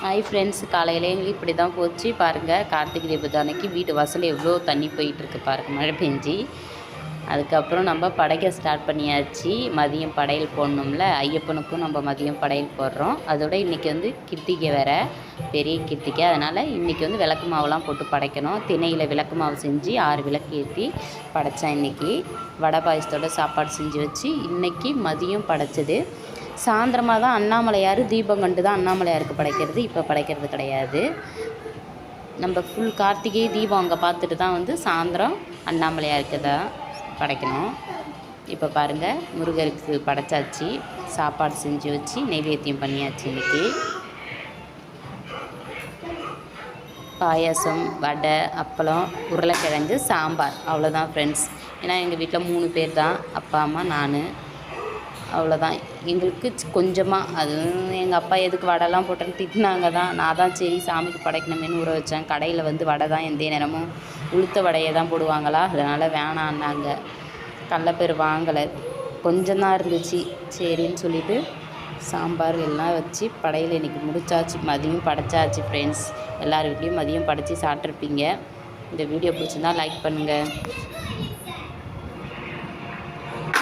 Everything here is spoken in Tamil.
ஹாய் ஃப்ரெண்ட்ஸ், காலையில எங்களுக்கு இப்படி தான் போச்சு பாருங்கள். கார்த்திகை தீபத்து அன்னைக்கு வீட்டு வாசல் எவ்வளோ தண்ணி போயிட்டுருக்கு பாருங்கள், மழை பெஞ்சி. அதுக்கப்புறம் நம்ம படைக்க ஸ்டார்ட் பண்ணியாச்சு. மதியம் படையல் போடணும்ல, ஐயப்பனுக்கும் நம்ம மதியம் படையல் போடுறோம். அதோட இன்றைக்கி வந்து கிருத்திகை வேறு, பெரிய கிருத்திகை. அதனால் இன்றைக்கி வந்து விளக்கு மாவுலாம் போட்டு படைக்கணும். திணையில் விளக்கு மாவு செஞ்சு 6 விளக்கு ஏற்றி படைத்தேன். இன்றைக்கி வடை பாயசத்தோட சாப்பாடு செஞ்சு வச்சு இன்றைக்கி மதியம் படைச்சது. சாயந்தரமாக தான் அண்ணாமலையார் தீபம் கண்டு தான் அண்ணாமலையாருக்கு படைக்கிறது, இப்போ படைக்கிறது கிடையாது. நம்ம ஃபுல் கார்த்திகை தீபம் அங்கே பார்த்துட்டு தான் வந்து சாயந்தரம் அண்ணாமலையாருக்கு தான் படைக்கணும். இப்போ பாருங்கள், முருகருக்கு படைச்சாச்சு, சாப்பாடு செஞ்சு வச்சு நைவேத்தியம் பண்ணியாச்சு. இன்றைக்கி பாயாசம், வடை, அப்பளம், உருளைக்கிழங்கு, சாம்பார், அவ்வளோதான் ஃப்ரெண்ட்ஸ். ஏன்னா எங்கள் வீட்டில் 3 பேர் தான், அப்பா அம்மா நான், அவ்வளோதான். எங்களுக்கு கொஞ்சமாக, அது எங்கள் அப்பா எதுக்கு வடைலாம் போட்டேன்னு திட்டினாங்க தான். நான் தான் சரி சாமிக்கு படைக்கணுமேனு ஊற வச்சேன். கடையில் வந்து வடை தான் எந்த நேரமும் உளுத்த வடையை தான் போடுவாங்களா, அதனால் வேணான்னாங்க. கடலப்பயிறு வாங்கலை, கொஞ்சம் தான் இருந்துச்சு. சரின்னு சொல்லிவிட்டு சாம்பார் எல்லாம் வச்சு படையில் இன்றைக்கி முடிச்சாச்சு. மதியம் படைச்சாச்சு ஃப்ரெண்ட்ஸ். எல்லார் வீட்லேயும் மதியம் படைச்சி சாப்பிட்ருப்பீங்க. இந்த வீடியோ பிடிச்சிருந்தா லைக் பண்ணுங்கள்.